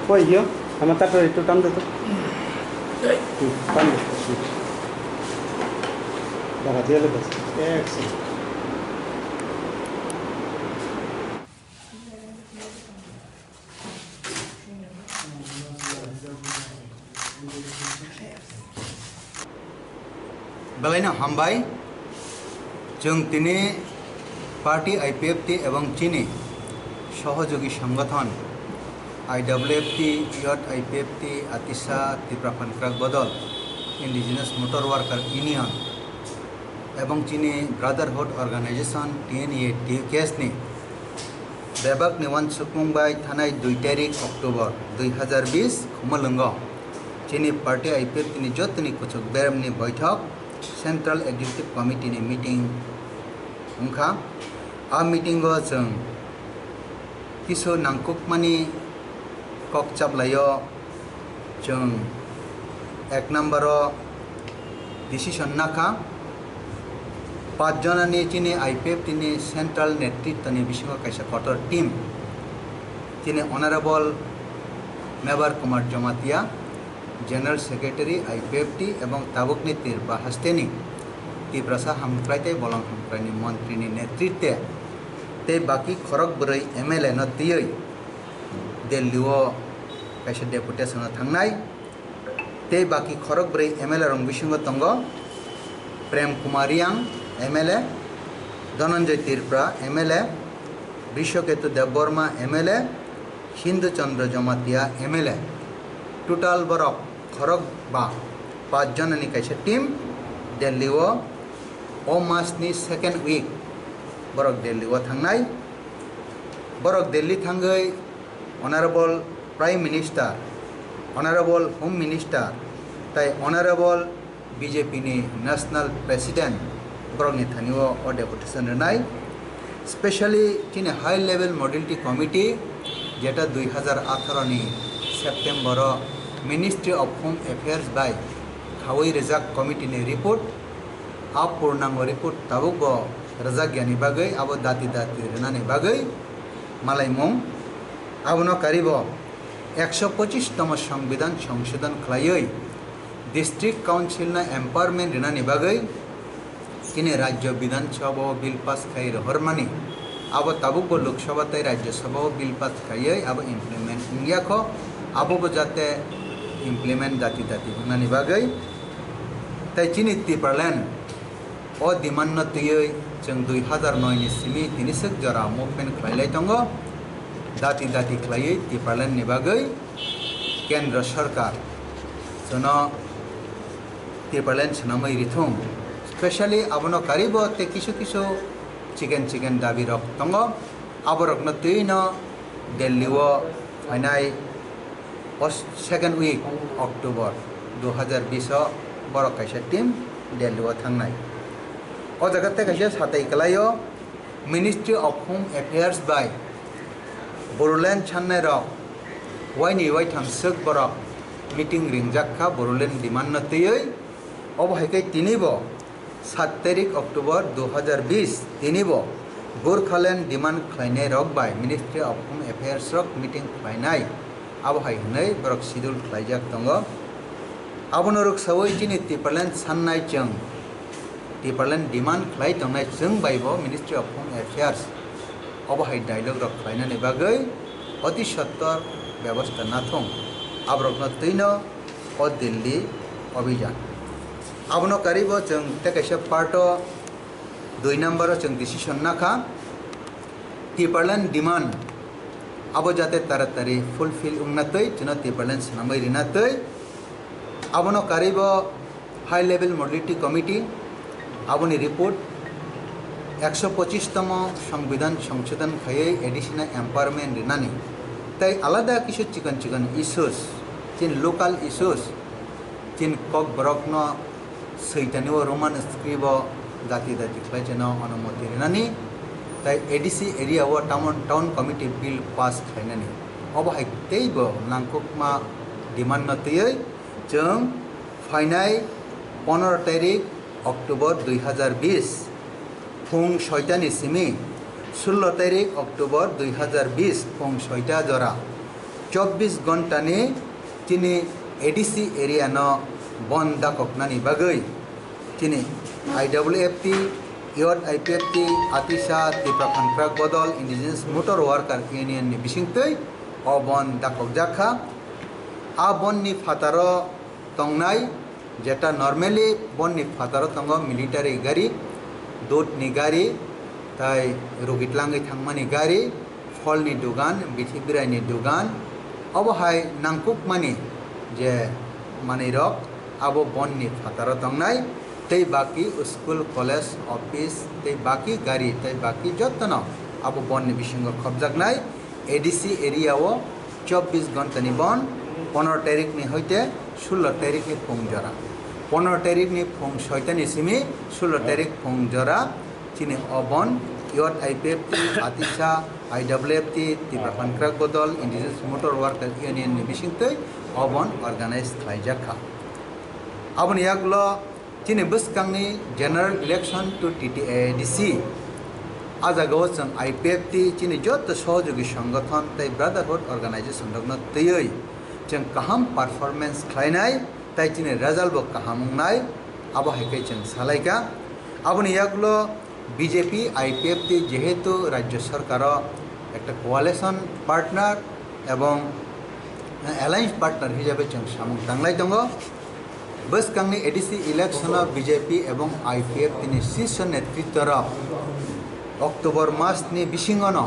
Koi hiyo, ama tato itu tam tu. Tam. Dah dia lepas. Excellent. बेलायनो हामबाय जों दिनै party IPFT एवं चीनी सहयोगी संगठन आईडब्ल्यूएफटी यूथ आईपीएफटी आतिशा त्रिपुरा फनक्राक बदल इंडिजिनस मोटर वर्कर यूनियन एवं चीनी ब्रादरहुड ऑर्गेनाइजेशन टीएनए टीकेएसनी बेबाक निवान सुकमुंबाई थानाय 2 तारिख अक्टोबर 2020 खुमलंग चीनी पार्टी आईपीएफटी जतनी कुचुक बेरमनी बैठक सेंट्रल एग्जीक्यूटिव कमिटी नि मीटिंग उनखा आ मीटिंग जों किसु नांकुकमानी ककचाबलायो जों 1 नम्बर डिसीजन नाखा 5 जनानि चीनी आईपीएफटी नि सेंट्रल नेतृत्वनि बिसिङाव कायसा कटर टीम चीनी honourable member Kumar Jamatia general secretary IPFT एवं ताबुकनी तिरपा हस्तेनी तिब्रासा हामक्राइते बलं हामक्राइनी मंत्रीनि नेतृत्वे ते बाकी खरक बरै एमएलए न तियै दिल्लीओ कायसा डेपुटेशन थांनाय ते बाकी खरक बरै एमएलए रंग बिसिङाव दंग प्रेम कुमारियां एमएलए धनंजय तिरपा MLA Vishwaketu Debbarma MLA Hindu Chandra Jamatia MLA total बरक खरक बा 5 जननि कायसा टीम दिल्लीओ ओ मासनि सेकेंड वीक बरक दिल्लीओ थांनाय बरक दिल्ली थांगै honourable prime minister honourable home minister ताई ऑनरेबल बीजेपी नि नेशनल प्रेसिडेंट बरकनि थानिओ ओ डेपुटेशन रनाय स्पेशली चीनी हाई लेवल मॉडलिटी कमिटी जेटा 2018 नि September ministry of home affairs बाय खावई रजाक कमिटी ने रिपोर्ट आप पूर्णांग रिपोर्ट ताबुक बो रजाक यानी बागै आबो दाती दाती रनाने बागै मालाय मुं आबनो कारिबो 125 तम संविधान संशोधन खलायै डिस्ट्रिक्ट काउंसिल ना एम्पावरमेंट रनाने बागै किने राज्य विधानसभा बिल पास खाई रहरमानी आबो ताबुक बो लोकसभा तै राज्यसभा बिल पास खायै आबो इम्प्लीमेंट इंगियाखो आबो जाते इम्प्लीमेंट दाती दाती होनानि बागै ताई चीनी तिब्रालैंड ओ डिमांड नतयै जों 2009 नि सिमी तिनिसक जरा मुभमेंट खलायलाय दङ दाती दाती खलायै तिब्रालैंड नि बागै केंद्र सरकार जन तिब्रालैंड सनामै रिथुं स्पेशली आबनो कारिबो ते किसु किसु चिकेन दाबी रक दङ आबरक नतैनो दिल्लीओ फाइनाय सेकेंड वीक अक्टोबर 2020 बरक कायसा टीम दिल्लीओ थांनाय ओ जगते कायसा साथै कलायो ministry of home affairs by Boroland छाननाय रक वाइनि वाइ थामसक बरक मीटिंग रिंजाखा बोरोलैंड डिमांड नतयै अबहायकै तिनिबो 7 तारिख अक्टोबर 2020 तिनिबो गोरखालैंड डिमांड खलायनाय रक by ministry of home affairs रक मीटिंग खलायनाय आबहाय हनै बरक शिड्यूल खलायजाक दङ आबनो रक सवै चीनी तिब्रालैंड साननाय जों तिब्रालैंड डिमांड खलाय दंनाय जों बायबो मिनिस्ट्री ऑफ होम अफेयर्स अबहाय डायलॉग रक खलायनानै बागै अति सत्तर व्यवस्था नाथं आबरक नतैनो ओ दिल्ली अभियान आबनो कारिबो जों तेकायसा पार्ट 2 नम्बर जों डिसीजन नाखा तिब्रालैंड डिमांड आबो जाते तारातारि फुलफिल उंनातै जोंना तिब्रालैंड सनामै रिनातै आबनो कारिबो हाई लेवल मॉडलिटी कमिटी आबोनि रिपोर्ट 125 तम संविधान संशोधन खायै एडिशनल एम्पावरमेंट रिनानि ताई आलादा किसु चिकन इश्यूज चिन लोकल इश्यूज चिन कक बरकनो सैतानिओ रोमान स्क्रिबो दाती दाती खलायजेनो अनुमति रिनानि ताई एडीसी एरिया वो टाउन कमिटी बिल पास खालायनानै अबहाय तैबो नांकुकमा डिमांड नतयै जों फाइनाय 15 तारिख अक्टोबर 2020 फुं 6टानि सिमी 16 তারিখ অক্টোবর 2020 ফং 6টা জরা 24 ঘন্টানি তিনি এডিসি এরিয়া ন বন দাককনানি বাগৈ তিনি IWFT ইয়ট IPFT আতিশা ত্রিপুরা কন্ট্রাক্ট বদল indigenous motor worker union ni bisingtei o bon dakok jakha a bon ni fataro tongnai jeta normally bon ni fataro tongo military gari dot ni gari tai rugitlangai thangmani gari fol ni dugan bithibirai ni dugan obohai nangkuk mani je manirok abo bon ni fataro tongnai tei baki school college office tei baki gari tei baki jotno abo bon ni bisingo khobjaknai ADC area o 24 ঘন্টা ni bon 15 tarik ni hoite 16 tarik ni phongjara 15 tarik ni phong 6ta ni simi 16 tarik phongjara chini obon yot IPFT atisha IWFT Tripura Contract Bodol Indigenous Motor Worker Union ni bisingtei obon organize khlaijakha abon yaklo chini buskangni general election to TTADC আজাগাও जों IPFT chini jot সহযোগী সংগঠন tai brotherhood organization rokno teioi जों kaham performance khlainai tai chini result bo kahamungnai abo haike जों salaika aboni yaklo BJP IPFT jehetu rajya sarkaro ekta coalition partner এবং alliance partner hisabe जों samung tanglai tongo buskangni ADC election BJP এবং IPFT ni শীর্ষ নেতৃত্বরা October মাস ni bisingono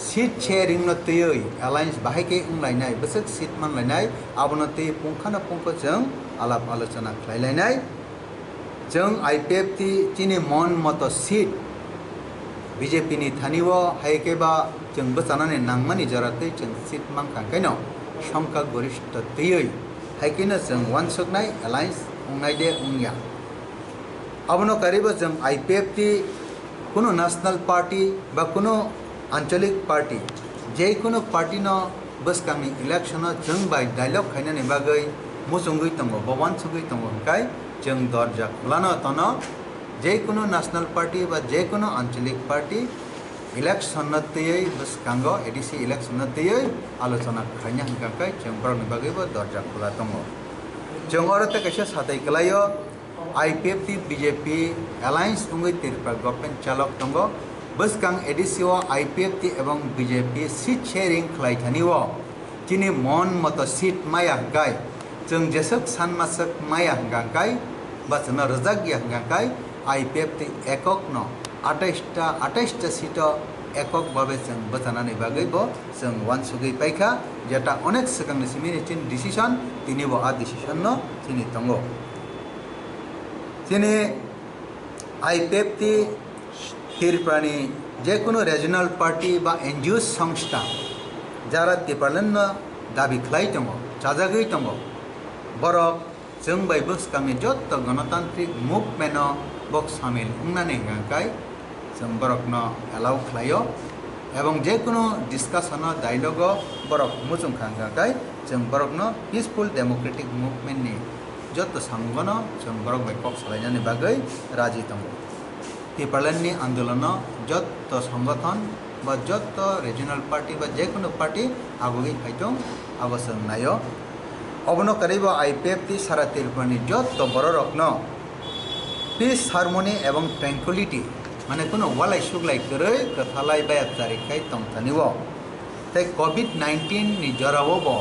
seat sharing no teioi alliance bahike unglainai besek seat manlainai abono tei pungkhana pungkho जों alap alochona khlailainai जों IPFT chini mon moto seat BJP ni thaniwo haike ba जों bachanani nangmani jaratei जों seat mangkhangkaino সংখ্যা গরিষ্ঠ teioi haikena जों wansoknai alliance ungnaide ungya abono karibo जों IPFT কোনো national party বা কোনো আঞ্চলিক পার্টি যে কোনো পার্টি ন বসকাংনি ইলেকশন जों বাই ডায়লগ খাইনানি বাগৈ মুসুঙ্গৈ তঙ্গ ববান সুঙ্গৈ তঙ্গ হকাই जों দরজা খোলানো তন যে কোনো ন্যাশনাল পার্টি বা যে কোনো আঞ্চলিক পার্টি ইলেকশন নতেই বসকাঙ্গ এডিসি ইলেকশন নতেই আলোচনা খাইনা হকাই जों বরনি বাগৈবো দরজা খোলা তঙ্গ जों অরতে কাছে সাতাই কলাইও IPFT BJP alliance ungui Tripura government chalok tongo buskang ADC o IPFT ebong BJP seat sharing khlaithaniwo chini mon moto seat maya gai जों jesok sanmasak maya hangkai ba chana rajak ya hangkai IPFT ekok no 28 ta seat ekok babe जों bachanani bagui bo जों wansugui paikha jeta onek sekang simini chin decision tini bo a decision no chini tongo chini IPFT Tripurani যে কোনো regional party বা NGO সংস্থা যারা ত্রিপুরালেন দাবি খাই দङ চাজাগৈ দङ বরক जों बाय बुसकांनि जत्त गणतांत्रिक मुभमेन्ट बक सामिल उंनानै गांकाय जों बरकनो एलाउ खालायो এবং যে কোনো ডিসকাশন ডায়লগ বরক মুজুং খাঙ্গাকাय जों बरकनो पिसफुल डेमोक्रेटिक मुभमेन्ट नि जत्त सामगनो जों बरक बाय कक सालायनानै बागै राजी दङ ত্রিপুরালেন্ডनि आंदोलन जत्त संगठन बा जत्त रिजियोनल पार्टी बा जे कोनो पार्टी आगुगै फाइदों आबसों नायो अबनो करिबो IPFT सारा त्रिपुरानि जत्त बर रकनो पीस हार्मनी एवं ट्रैंक्विलिटी माने कोनो वालाय सुगलाय करै कथालाय बायाबजारिखाय तंथानिवो तै कोविड-19 नि जरावबो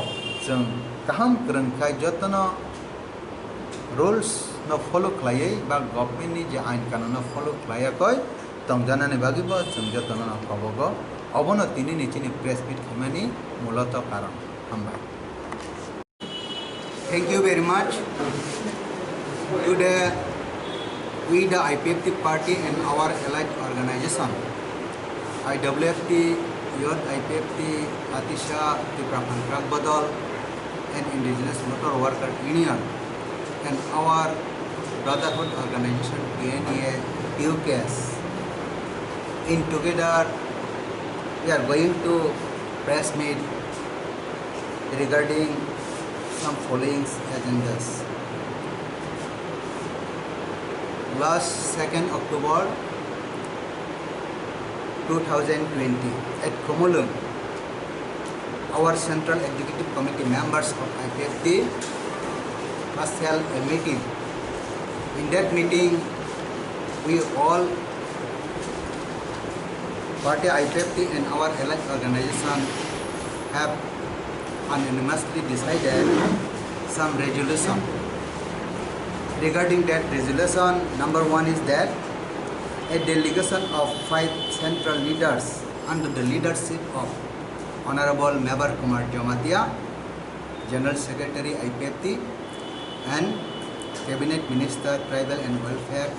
जों गाहाम गोरोंखाय जत्तनो रुल्स न फॉलो खालायै बा गभर्नमेंट नि जे आइन कानुन फॉलो खालायाखै तंजानानि बागैबो जों जत्तनो खबगो अबनो तिनि निचिनि प्रेस मिट खामानि मूलत कारण हामबाय Thank you very much. Today we the IPFT party and our allied organization IWFT, Youth IPFT, Atisha, Tripura Contract Bodol and Indigenous Motor Worker Union and our brotherhood organization PNA PUKS in together we are going to press meet regarding some following agendas. Last 2nd October 2020 at Komolung, our Central Executive Committee members of IPFT must held a meeting. In that meeting, we all party IPFT and our allied organization have unanimously decided some resolution. Regarding that resolution, number 1 is that a delegation of 5 central leaders under the leadership of Honorable Mebar Kumar Jamatia, General Secretary IPFT, and Cabinet Minister Tribal Welfare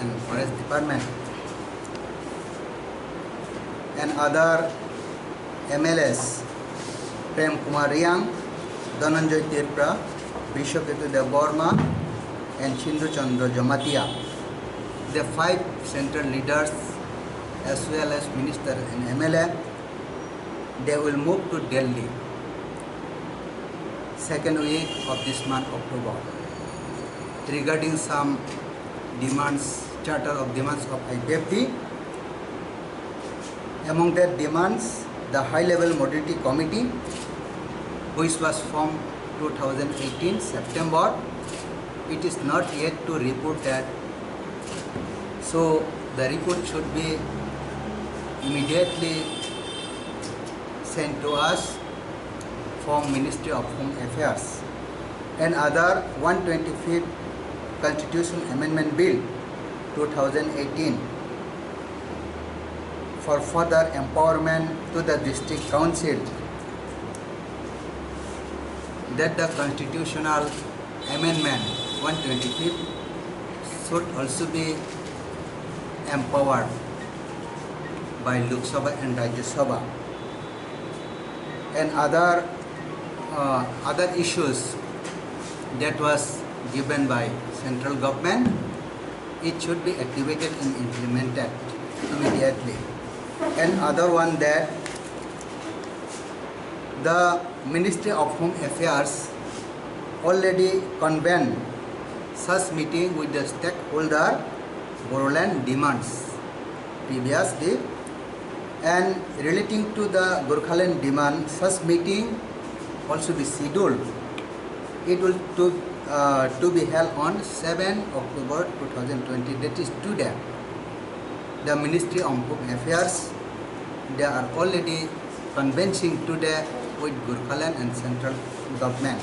and Forest Department, and other MLAs Prem Kumar Riang, Dhananjay Tirpra, Vishwaketu Deborma, and Chindu Chandra Jamatia. The 5 central leaders as well as minister and MLA, they will move to Delhi second week of this month, October, regarding some demands, charter of demands of IPFT. Among that demands, the high-level modality committee, which was formed 2018 September, it is not yet to report that. So the report should be immediately sent to us from Ministry of Home Affairs. And other 125th Constitution Amendment Bill 2018 for further empowerment to the District Council, that the Constitutional Amendment 125 should also be empowered by Lok Sabha and Rajya Sabha. And other issues that was given by central government, it should be activated and implemented immediately. And other one, that the Ministry of Home Affairs already convened such meeting with the stakeholder Bodoland demands previously, and relating to the Gorkhaland demand, such meeting also be scheduled. It will to be held on 7 October 2020, that is today. The Ministry of Home Affairs, they are already convincing today with Gorkhaland and central government.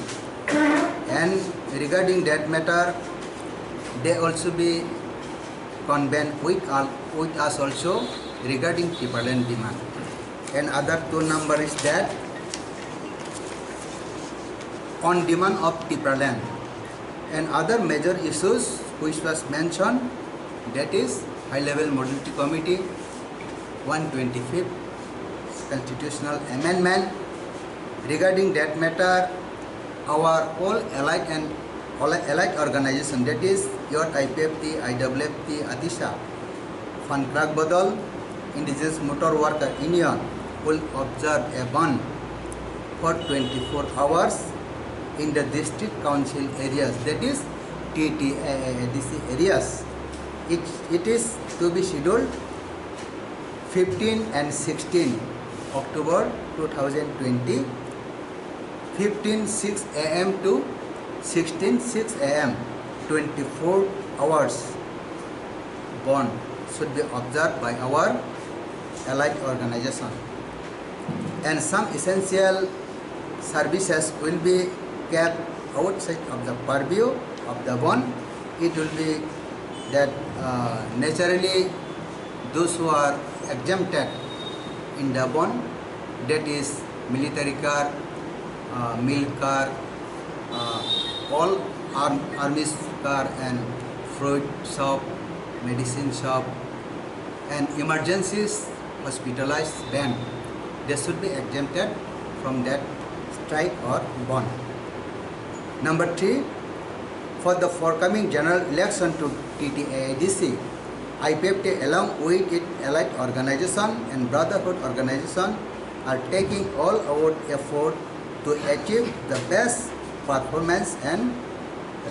And regarding that matter, they also be convened with us also regarding Tipaland demand. And other 2 number is that on demand of Tipaland and other major issues which was mentioned, that is high-level modality committee, 125th Constitutional Amendment. Regarding that matter, our all allied organization, that is your IPFT, IWFT, Atisha, Fankrak Badal, Indigenous Motor Worker Union will observe a ban for 24 hours in the district council areas, that is TTADC areas. It is to be scheduled 15 and 16 October 2020, 15:06 AM to 16:06 AM, 24 hours ban should be observed by our allied organization. And some essential services will be kept outside of the purview of the ban. It will be that naturally those who are exempted in the ban, that is military car, milk car, all army's car and fruit shop, medicine shop, and emergencies hospitalized ban, they should be exempted from that strike or ban. Number 3, for the forthcoming general election to TTADC, IPFT along with its allied organization and brotherhood organization are taking all out effort to achieve the best performance and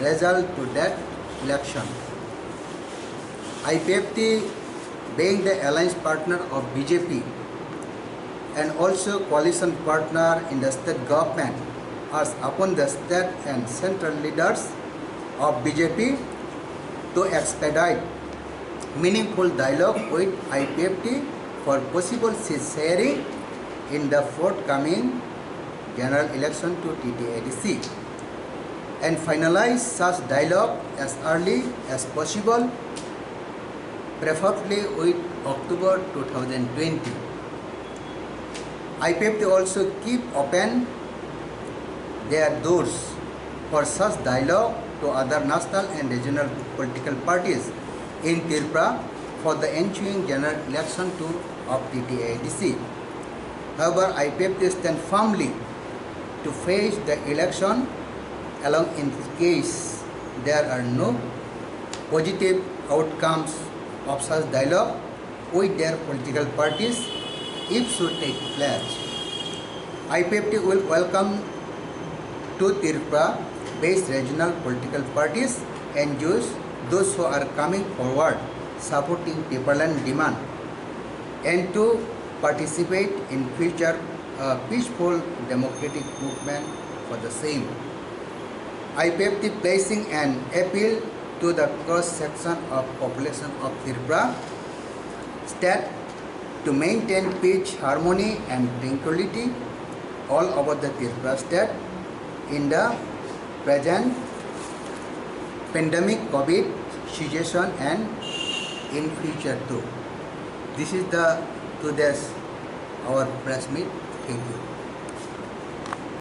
result to that election. IPFT being the alliance partner of BJP and also coalition partner in the state government, urge upon the state and central leaders of BJP to expedite meaningful dialogue with IPFT for possible seat sharing in the forthcoming general election to TTADC, and finalize such dialogue as early as possible, preferably with October 2020. IPFT also keep open their doors for such dialogue to other national and regional political parties in Tripura for the ensuing general election of TTADC. However, IPFT stands firmly to face the election along in case there are no positive outcomes of such dialogue with their political parties if should take place. IPFT will welcome to Tripura based regional political parties and those who are coming forward supporting Tripuran demand and to participate in future peaceful democratic movement for the same. IPFT placing an appeal to the cross-section of population of Tripura state to maintain peace, harmony and tranquility all over the Tripura state in the present pandemic COVID situation and in future too. This is the today's our press meet. Thank you.